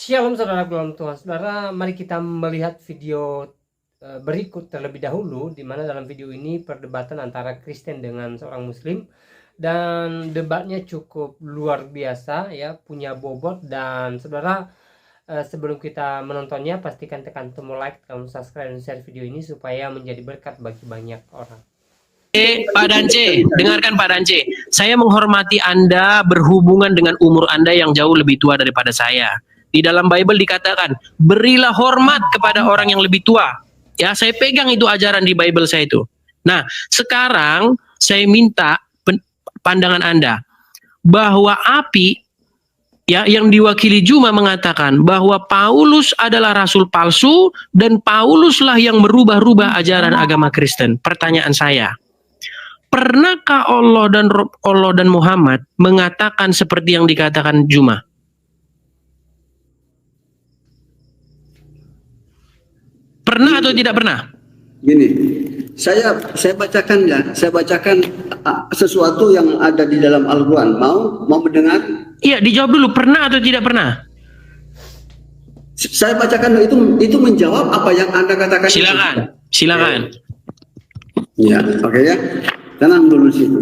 Shalom saudara dalam Tuhan. Saudara, mari kita melihat video berikut terlebih dahulu, di mana dalam video ini perdebatan antara Kristen dengan seorang Muslim, dan debatnya cukup luar biasa ya, punya bobot. Dan saudara, sebelum kita menontonnya, pastikan tekan tombol like, tombol subscribe, dan share video ini supaya menjadi berkat bagi banyak orang. Pak Dance, dengarkan Pak Dance. Saya menghormati Anda berhubungan dengan umur Anda yang jauh lebih tua daripada saya. Di dalam Bible dikatakan, berilah hormat kepada orang yang lebih tua. Ya, saya pegang itu ajaran di Bible saya itu. Nah, sekarang saya minta pandangan Anda bahwa api ya yang diwakili Juma mengatakan bahwa Paulus adalah rasul palsu dan Pauluslah yang merubah-rubah ajaran agama Kristen. Pertanyaan saya, pernahkah Allah dan Muhammad mengatakan seperti yang dikatakan Juma? Pernah atau tidak pernah? Gini, saya bacakan ya, saya bacakan sesuatu yang ada di dalam Al-Quran. Mau mendengar? Iya, dijawab dulu, pernah atau tidak pernah? Saya bacakan itu menjawab apa yang Anda katakan. Silakan. Ya, oke ya. Tenang dulu situ.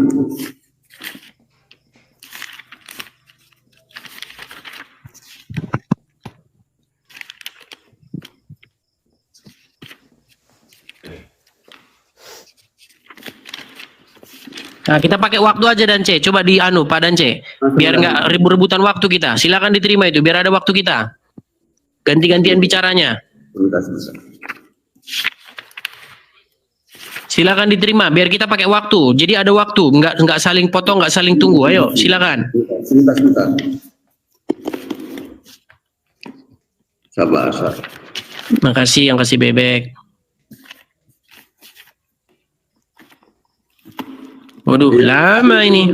Nah, kita pakai waktu aja Dance. Coba Pak Dance. Biar nggak rebut-rebutan waktu kita. Silakan diterima itu, biar ada waktu kita. Ganti-gantian bicaranya. Silakan diterima, biar kita pakai waktu. Jadi ada waktu, nggak saling potong, nggak saling tunggu. Ayo, silakan. Sebentar. Sabar. Makasih yang kasih bebek. Waduh, lama ini.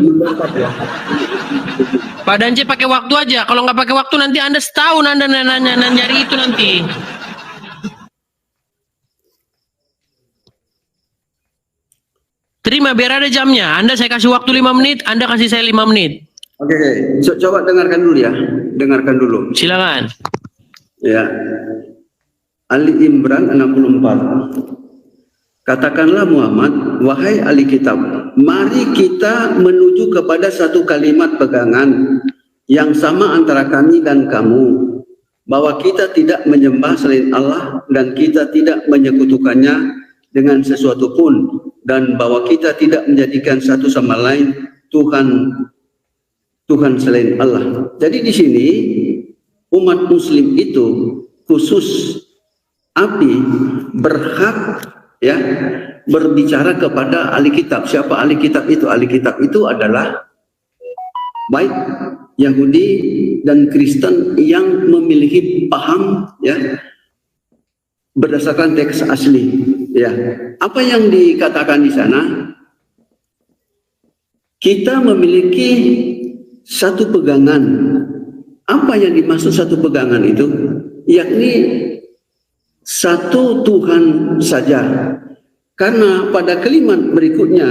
Pak Dance pakai waktu aja. Kalau nggak pakai waktu nanti Anda setahun Anda nyari itu nanti. Terima, biar ada jamnya. Anda saya kasih waktu 5 menit, Anda kasih saya 5 menit. Oke. Coba dengarkan dulu ya. Dengarkan dulu. Silakan. Ya. Ali Imran 64. Katakanlah Muhammad, wahai ahli kitab, mari kita menuju kepada satu kalimat pegangan yang sama antara kami dan kamu, bahwa kita tidak menyembah selain Allah dan kita tidak menyekutukannya dengan sesuatu pun, dan bahwa kita tidak menjadikan satu sama lain Tuhan selain Allah. Jadi di sini umat Muslim itu khusus api berhak ya berbicara kepada ahli kitab. Siapa ahli kitab itu? Ahli kitab itu adalah baik Yahudi dan Kristen yang memiliki paham ya berdasarkan teks asli ya. Apa yang dikatakan di sana? Kita memiliki satu pegangan. Apa yang dimaksud satu pegangan itu? Yakni satu Tuhan saja. Karena pada kalimat berikutnya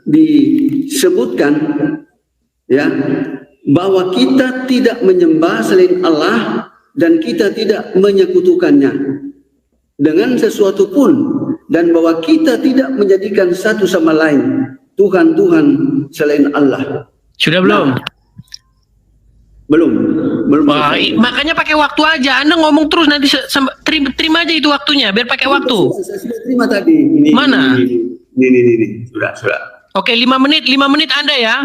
disebutkan ya bahwa kita tidak menyembah selain Allah dan kita tidak menyekutukannya dengan sesuatu pun, dan bahwa kita tidak menjadikan satu sama lain Tuhan selain Allah. Sudah belum? Belum. Wah, makanya pakai waktu aja. Anda ngomong terus nanti terima aja itu waktunya, biar pakai waktu. Saya sudah terima tadi. Mana? Ini. Sudah. Oke, 5 menit Anda ya.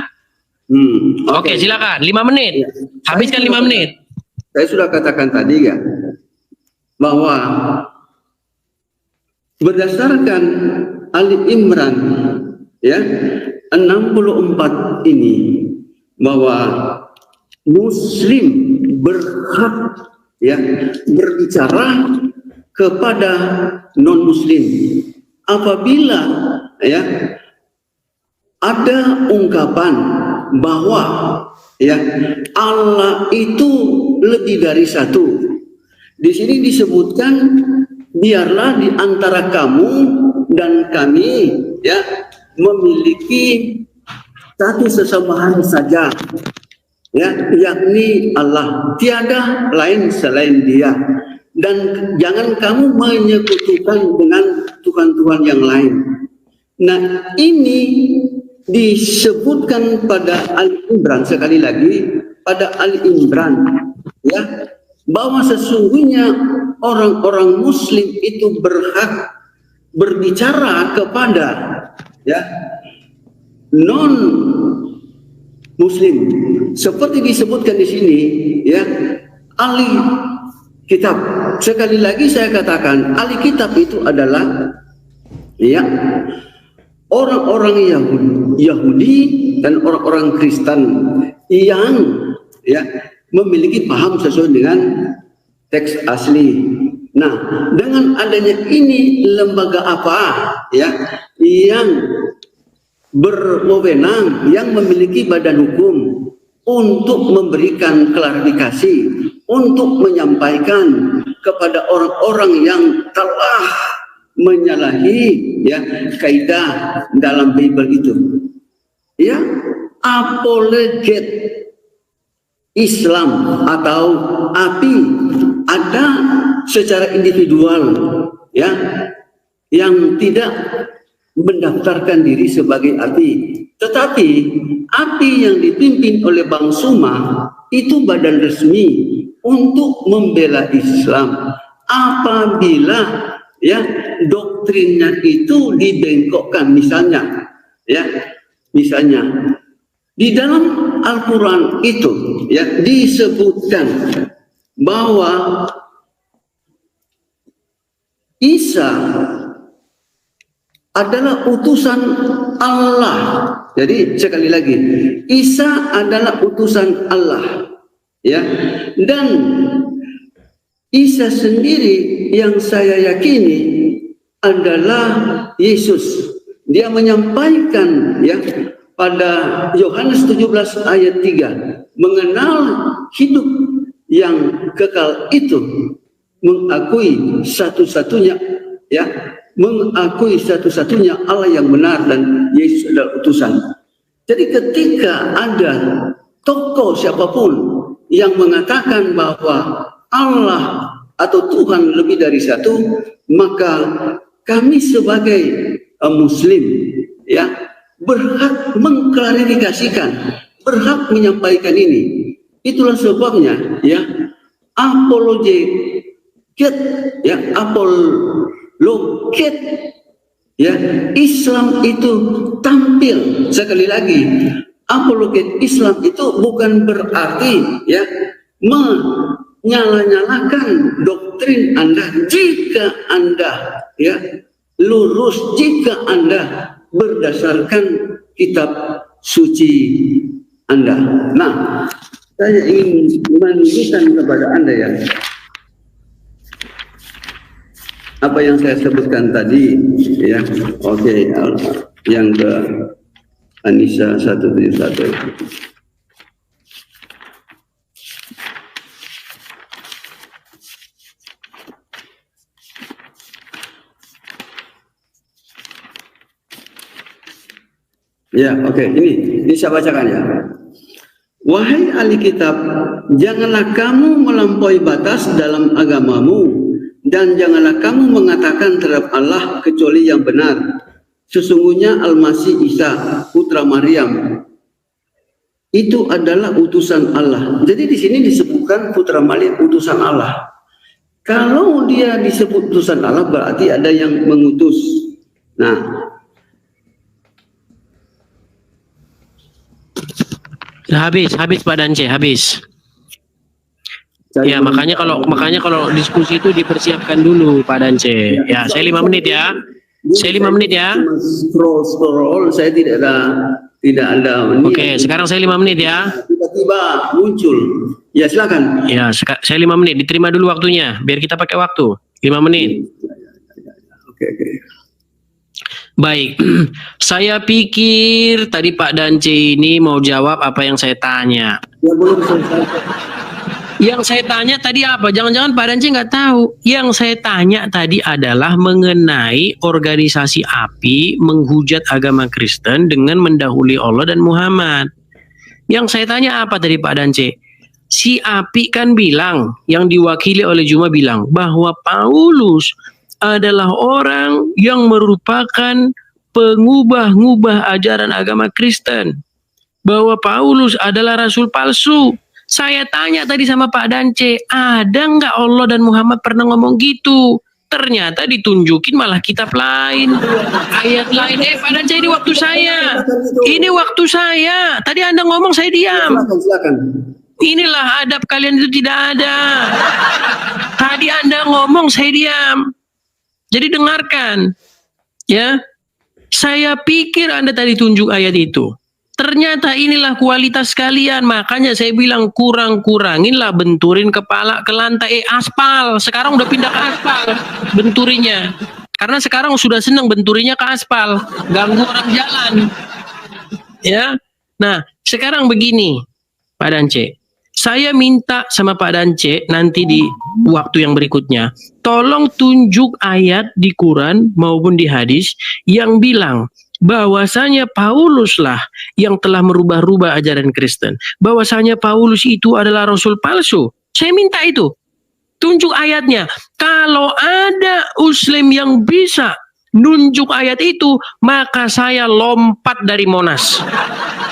Oke, silakan. 5 menit. Ya. Habiskan 5 menit. Saya sudah katakan tadi ya bahwa berdasarkan Ali Imran ya 64 ini bahwa Muslim berhak ya berbicara kepada non-Muslim apabila ya ada ungkapan bahwa ya Allah itu lebih dari satu. Di sini disebutkan biarlah di antara kamu dan kami ya memiliki satu sesembahan saja. ya, yakni Allah, tiada lain selain Dia, dan jangan kamu menyekutukan dengan Tuhan-Tuhan yang lain. Nah, ini disebutkan pada Ali Imran, sekali lagi pada Ali Imran, ya, bahwa sesungguhnya orang-orang Muslim itu berhak berbicara kepada, ya, non Muslim, seperti disebutkan di sini, ya, ahli kitab. Sekali lagi saya katakan, ahli kitab itu adalah, ya, orang-orang Yahudi dan orang-orang Kristen yang, ya, memiliki paham sesuai dengan teks asli. Nah, dengan adanya ini, lembaga apa, ya, yang berwenang, yang memiliki badan hukum untuk memberikan klarifikasi, untuk menyampaikan kepada orang-orang yang telah menyalahi, ya, kaidah dalam Bible itu, ya, apologet Islam atau API ada secara individual, ya, yang tidak mendaftarkan diri sebagai API, tetapi API yang dipimpin oleh Bang Suma itu badan resmi untuk membela Islam apabila, ya, doktrinnya itu dibengkokkan. Misalnya, ya, misalnya di dalam Al-Quran itu, ya, disebutkan bahwa Isa adalah utusan Allah. Jadi sekali lagi, Isa adalah utusan Allah, ya, dan Isa sendiri yang saya yakini adalah Yesus. Dia menyampaikan, ya, pada Yohanes 17 ayat 3, mengenal hidup yang kekal itu, mengakui satu-satunya, ya, mengakui satu-satunya Allah yang benar dan Yesus adalah utusan. Jadi ketika ada tokoh siapapun yang mengatakan bahwa Allah atau Tuhan lebih dari satu, maka kami sebagai Muslim, ya, berhak mengklarifikasikan, berhak menyampaikan ini. Itulah sebabnya, ya, apologet, ya, apologet, ya, Islam itu tampil. Sekali lagi, apologet Islam itu bukan berarti, ya, menyala-nyalakan doktrin Anda jika Anda, ya, lurus, jika Anda berdasarkan kitab suci Anda. Nah, saya ingin menunjukkan kepada Anda, ya, apa yang saya sebutkan tadi, ya. Oke, yang ke Anissa 171. Ya, oke, ini saya bacakan, ya. Wahai ahli kitab, janganlah kamu melampaui batas dalam agamamu, dan janganlah kamu mengatakan terhadap Allah kecuali yang benar. Sesungguhnya Al-Masih Isa, putra Maryam, itu adalah utusan Allah. Jadi di sini disebutkan putra Maryam utusan Allah. Kalau dia disebut utusan Allah, berarti ada yang mengutus. Nah, habis Pak Dance, habis. Ya, makanya kalau diskusi itu dipersiapkan dulu Pak Dance. Ya, saya 5 menit, ya. Saya 5 menit, ya. Scroll, saya tidak ada. Oke, sekarang saya 5 menit, ya. Tiba-tiba muncul. Ya, silakan. Ya, saya 5 menit. Diterima dulu waktunya, biar kita pakai waktu. 5 menit. Oke. Baik, saya pikir tadi Pak Dance ini mau jawab apa yang saya tanya. Ya, boleh selesai. Yang saya tanya tadi apa? Jangan-jangan Pak Dance nggak tahu. Yang saya tanya tadi adalah mengenai organisasi API menghujat agama Kristen dengan mendahului Allah dan Muhammad. Yang saya tanya apa tadi Pak Dance? Si Api kan bilang, yang diwakili oleh Juma bilang, bahwa Paulus adalah orang yang merupakan pengubah-ngubah ajaran agama Kristen. Bahwa Paulus adalah rasul palsu. Saya tanya tadi sama Pak Dance, ada nggak Allah dan Muhammad pernah ngomong gitu? Ternyata ditunjukin malah kitab lain, ayat lain. Pak Dance, ini waktu saya. Ini waktu saya. Tadi Anda ngomong saya diam. Silakan. Inilah adab kalian itu tidak ada. Tadi Anda ngomong saya diam. Jadi dengarkan. Ya. Saya pikir Anda tadi tunjuk ayat itu. Ternyata inilah kualitas kalian. Makanya saya bilang kurang-kuranginlah benturin kepala ke lantai aspal. Sekarang udah pindah ke aspal benturinya. Karena sekarang sudah senang benturinya ke aspal. Ganggu orang jalan. Ya. Nah, sekarang begini, Pak Dance. Saya minta sama Pak Dance nanti di waktu yang berikutnya, tolong tunjuk ayat di Quran maupun di hadis yang bilang bahwasanya Pauluslah yang telah merubah-rubah ajaran Kristen. Bahwasanya Paulus itu adalah rasul palsu. Saya minta itu. Tunjuk ayatnya. Kalau ada Muslim yang bisa nunjuk ayat itu, maka saya lompat dari Monas.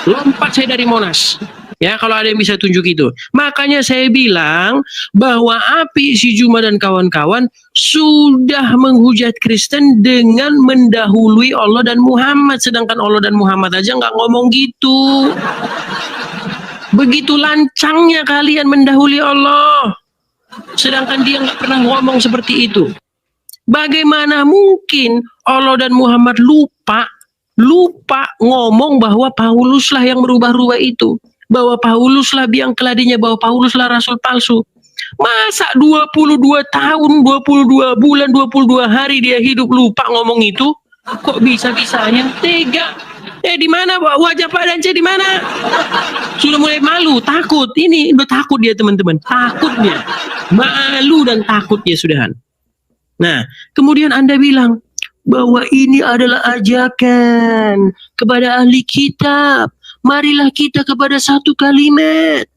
Lompat saya dari Monas. Ya, kalau ada yang bisa tunjuk itu. Makanya saya bilang bahwa Api, si Juma dan kawan-kawan sudah menghujat Kristen dengan mendahului Allah dan Muhammad. Sedangkan Allah dan Muhammad aja nggak ngomong gitu. Begitu lancangnya kalian mendahului Allah. Sedangkan dia nggak pernah ngomong seperti itu. Bagaimana mungkin Allah dan Muhammad lupa ngomong bahwa Pauluslah yang merubah-rubah itu. Bahwa Pauluslah biang keladinya, bahwa Pauluslah rasul palsu. Masa 22 tahun, 22 bulan, 22 hari dia hidup lupa ngomong itu? Kok bisa-bisanya? Tega. Di mana wajah Pak Dance, di mana? Sudah mulai malu, takut. Ini udah takut dia, teman-teman. Takut dia. Malu dan takut dia sudahan. Nah, kemudian Anda bilang bahwa ini adalah ajakan kepada ahli kitab. Marilah kita kepada satu kalimat.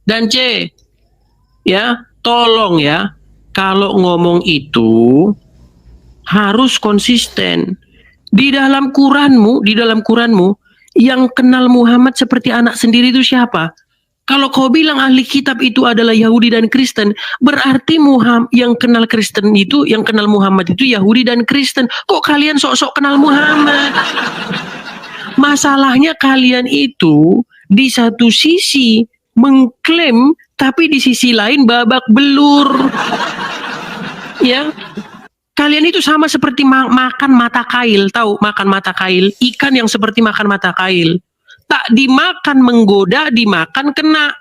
Dan C, ya, tolong ya, kalau ngomong itu harus konsisten. Di dalam Quranmu, yang kenal Muhammad seperti anak sendiri itu siapa? Kalau kau bilang ahli kitab itu adalah Yahudi dan Kristen, berarti yang kenal Kristen itu, yang kenal Muhammad itu Yahudi dan Kristen. Kok kalian sok-sok kenal Muhammad? Masalahnya kalian itu di satu sisi mengklaim, tapi di sisi lain babak belur. Ya, kalian itu sama seperti makan mata kail. Tahu makan mata kail? Ikan yang seperti makan mata kail. Tak dimakan menggoda, dimakan kena.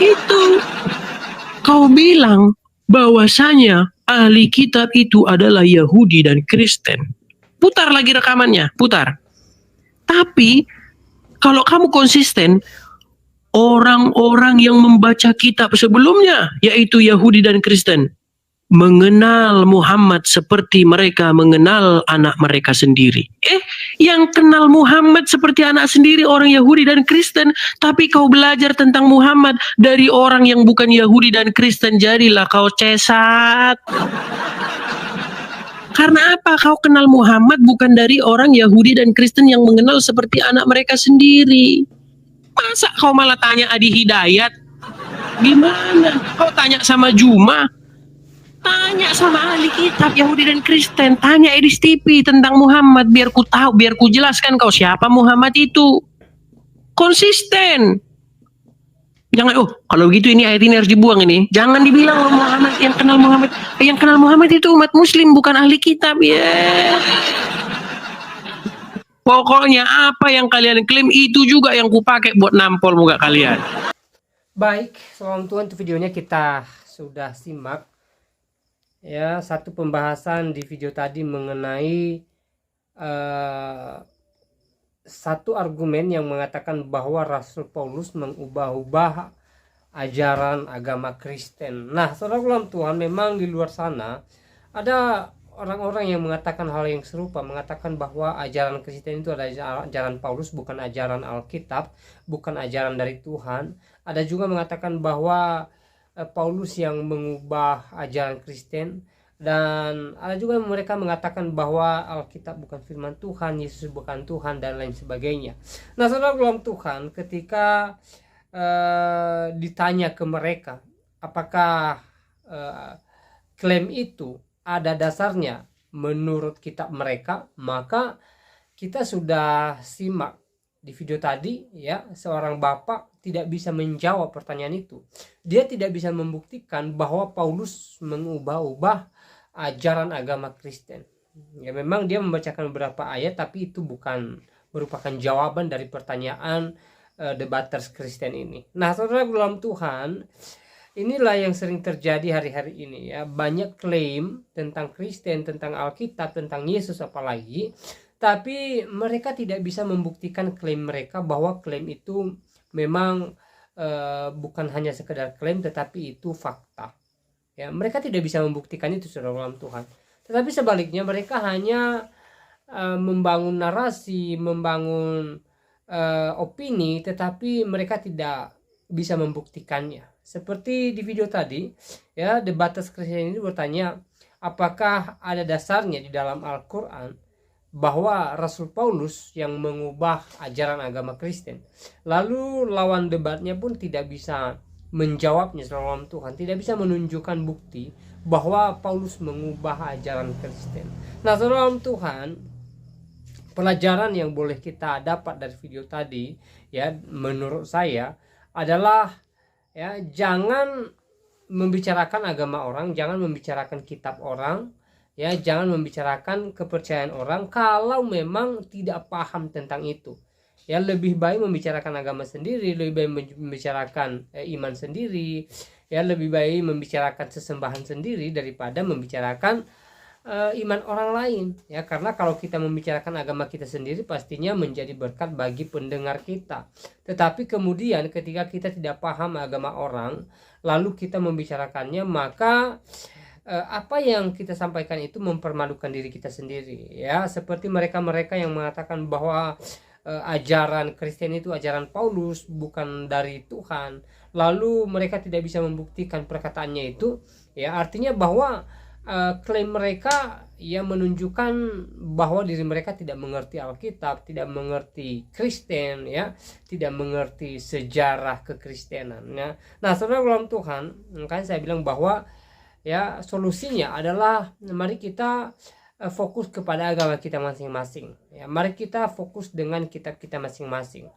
Itu. Kau bilang bahwasanya ahli kitab itu adalah Yahudi dan Kristen. Putar lagi rekamannya, putar. Tapi kalau kamu konsisten, orang-orang yang membaca kitab sebelumnya, yaitu Yahudi dan Kristen, mengenal Muhammad seperti mereka mengenal anak mereka sendiri. Yang kenal Muhammad seperti anak sendiri orang Yahudi dan Kristen, tapi kau belajar tentang Muhammad dari orang yang bukan Yahudi dan Kristen, jadilah kau cesat. Karena apa? Kau kenal Muhammad bukan dari orang Yahudi dan Kristen yang mengenal seperti anak mereka sendiri. Masa kau malah tanya Adi Hidayat? Gimana? Kau tanya sama Juma? Tanya sama ahli kitab Yahudi dan Kristen, tanya Edis TV tentang Muhammad, biar ku tahu, biar ku jelaskan kau siapa Muhammad itu. Konsisten. Jangan, kalau begitu ini ayat ini harus dibuang ini. Jangan dibilang Muhammad yang kenal Muhammad. Yang kenal Muhammad itu umat muslim, bukan ahli kitab ya. Pokoknya apa yang kalian klaim itu juga yang kupakai buat nampol muka kalian. Baik, soal Tuhan, itu videonya kita sudah simak. Ya, satu pembahasan di video tadi mengenai satu argumen yang mengatakan bahwa Rasul Paulus mengubah-ubah ajaran agama Kristen. Nah, saudara dalam Tuhan, memang di luar sana ada orang-orang yang mengatakan hal yang serupa, mengatakan bahwa ajaran Kristen itu adalah ajaran Paulus, bukan ajaran Alkitab, bukan ajaran dari Tuhan. Ada juga mengatakan bahwa Paulus yang mengubah ajaran Kristen, dan ada juga mereka mengatakan bahwa Alkitab bukan firman Tuhan, Yesus bukan Tuhan, dan lain sebagainya. Nah, saudara dalam Tuhan, ketika ditanya ke mereka apakah klaim itu ada dasarnya menurut kitab mereka, maka kita sudah simak di video tadi ya, seorang bapak tidak bisa menjawab pertanyaan itu. Dia tidak bisa membuktikan bahwa Paulus mengubah-ubah ajaran agama Kristen. Ya, memang dia membacakan beberapa ayat, tapi itu bukan merupakan jawaban dari pertanyaan debaters Kristen ini. Nah, saudara dalam Tuhan, inilah yang sering terjadi hari-hari ini ya. Banyak klaim tentang Kristen, tentang Alkitab, tentang Yesus apalagi, tapi mereka tidak bisa membuktikan klaim mereka, bahwa klaim itu memang bukan hanya sekedar klaim, tetapi itu fakta. Ya, mereka tidak bisa membuktikan itu, saudara dalam Tuhan. Tetapi sebaliknya mereka hanya membangun narasi, membangun opini, tetapi mereka tidak bisa membuktikannya. Seperti di video tadi ya, debaters Kristen ini bertanya apakah ada dasarnya di dalam Al-Quran bahwa Rasul Paulus yang mengubah ajaran agama Kristen. Lalu lawan debatnya pun tidak bisa menjawabnya dalam Tuhan, tidak bisa menunjukkan bukti bahwa Paulus mengubah ajaran Kristen. Nah, dalam Tuhan, pelajaran yang boleh kita dapat dari video tadi ya, menurut saya adalah ya, jangan membicarakan agama orang, jangan membicarakan kitab orang ya, jangan membicarakan kepercayaan orang kalau memang tidak paham tentang itu ya. Lebih baik membicarakan agama sendiri, lebih baik membicarakan iman sendiri ya, lebih baik membicarakan sesembahan sendiri daripada membicarakan iman orang lain ya. Karena kalau kita membicarakan agama kita sendiri, pastinya menjadi berkat bagi pendengar kita. Tetapi kemudian ketika kita tidak paham agama orang, lalu kita membicarakannya, maka apa yang kita sampaikan itu mempermalukan diri kita sendiri ya. Seperti mereka-mereka yang mengatakan bahwa ajaran Kristen itu ajaran Paulus, bukan dari Tuhan, lalu mereka tidak bisa membuktikan perkataannya itu ya, artinya bahwa klaim mereka ya menunjukkan bahwa diri mereka tidak mengerti Alkitab, tidak mengerti Kristen ya, tidak mengerti sejarah kekristenan ya. Nah, saudara dalam Tuhan, makanya saya bilang bahwa ya solusinya adalah mari kita fokus kepada agama kita masing-masing ya. Mari kita fokus dengan kitab kita masing-masing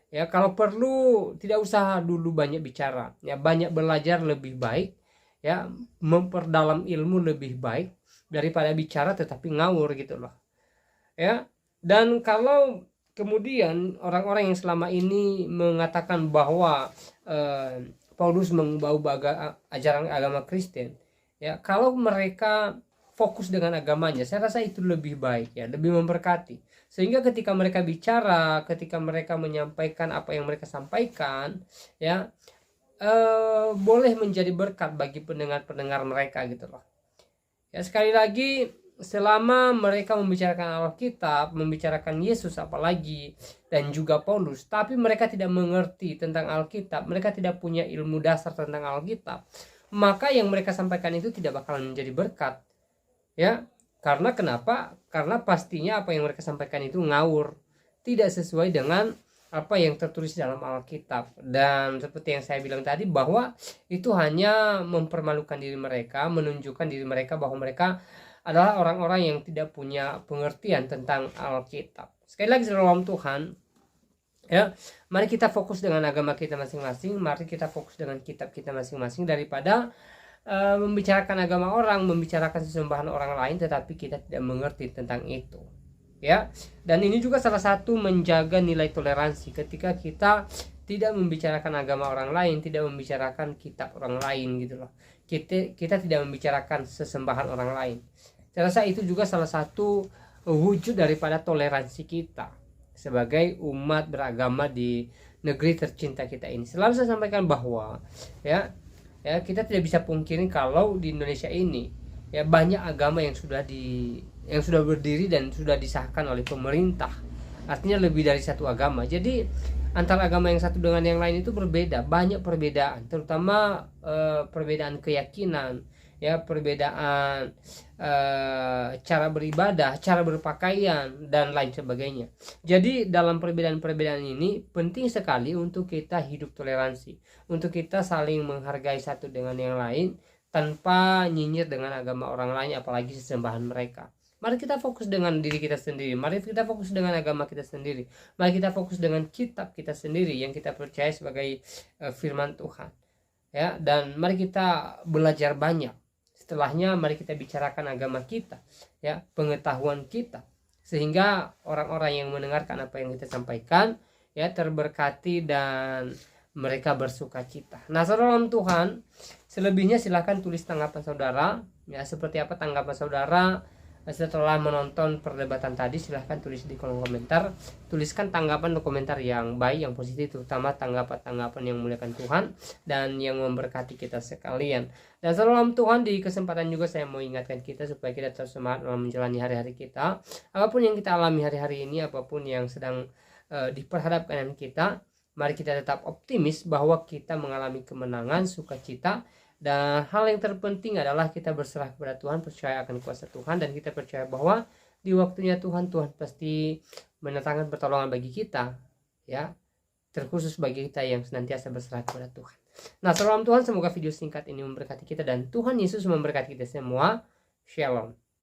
ya. Kalau perlu tidak usah dulu banyak bicara ya, banyak belajar lebih baik ya, memperdalam ilmu lebih baik daripada bicara tetapi ngawur gitu loh ya. Dan kalau kemudian orang-orang yang selama ini mengatakan bahwa Paulus mengubah ajaran agama Kristen ya, kalau mereka fokus dengan agamanya, saya rasa itu lebih baik ya, lebih memberkati. Sehingga ketika mereka bicara, ketika mereka menyampaikan apa yang mereka sampaikan ya, boleh menjadi berkat bagi pendengar-pendengar mereka gitu loh ya. Sekali lagi, selama mereka membicarakan Alkitab, membicarakan Yesus apalagi, dan juga Paulus, tapi mereka tidak mengerti tentang Alkitab, mereka tidak punya ilmu dasar tentang Alkitab, maka yang mereka sampaikan itu tidak bakalan menjadi berkat ya. Karena kenapa? Karena pastinya apa yang mereka sampaikan itu ngawur, tidak sesuai dengan apa yang tertulis dalam Alkitab. Dan seperti yang saya bilang tadi, bahwa itu hanya mempermalukan diri mereka, menunjukkan diri mereka bahwa mereka adalah orang-orang yang tidak punya pengertian tentang Alkitab. Sekali lagi dalam Tuhan ya, mari kita fokus dengan agama kita masing-masing, mari kita fokus dengan kitab kita masing-masing, daripada membicarakan agama orang, membicarakan sesembahan orang lain tetapi kita tidak mengerti tentang itu ya. Dan ini juga salah satu menjaga nilai toleransi, ketika kita tidak membicarakan agama orang lain, tidak membicarakan kitab orang lain gitu loh. Kita tidak membicarakan sesembahan orang lain. Saya rasa itu juga salah satu wujud daripada toleransi kita sebagai umat beragama di negeri tercinta kita ini. Selalu saya sampaikan bahwa ya kita tidak bisa pungkiri kalau di Indonesia ini Ya, banyak agama yang sudah berdiri dan sudah disahkan oleh pemerintah. Artinya lebih dari satu agama. Jadi antara agama yang satu dengan yang lain itu berbeda, banyak perbedaan, terutama perbedaan keyakinan, ya, perbedaan cara beribadah, cara berpakaian dan lain sebagainya. Jadi dalam perbedaan-perbedaan ini penting sekali untuk kita hidup toleransi, untuk kita saling menghargai satu dengan yang lain tanpa nyinyir dengan agama orang lain, apalagi sesembahan mereka. Mari kita fokus dengan diri kita sendiri, mari kita fokus dengan agama kita sendiri, mari kita fokus dengan kitab kita sendiri yang kita percaya sebagai firman Tuhan, ya. Dan mari kita belajar banyak. Setelahnya mari kita bicarakan agama kita, ya, pengetahuan kita, sehingga orang-orang yang mendengarkan apa yang kita sampaikan, ya, terberkati dan mereka bersuka cita. Nah, saudara dalam Tuhan, selebihnya silahkan tulis tanggapan saudara, ya, seperti apa tanggapan saudara setelah menonton perdebatan tadi. Silahkan tulis di kolom komentar, tuliskan tanggapan atau komentar yang baik, yang positif, terutama tanggapan-tanggapan yang memuliakan Tuhan dan yang memberkati kita sekalian. Dan salam Tuhan, di kesempatan juga saya mau ingatkan kita supaya kita terus semangat dalam menjalani hari-hari kita. Apapun yang kita alami hari-hari ini, apapun yang sedang diperhadapkan dengan kita, mari kita tetap optimis bahwa kita mengalami kemenangan, sukacita. Dan hal yang terpenting adalah kita berserah kepada Tuhan, percaya akan kuasa Tuhan, dan kita percaya bahwa di waktunya Tuhan pasti mendatangkan pertolongan bagi kita, ya, terkhusus bagi kita yang senantiasa berserah kepada Tuhan. Nah, salam Tuhan, semoga video singkat ini memberkati kita dan Tuhan Yesus memberkati kita semua. Shalom.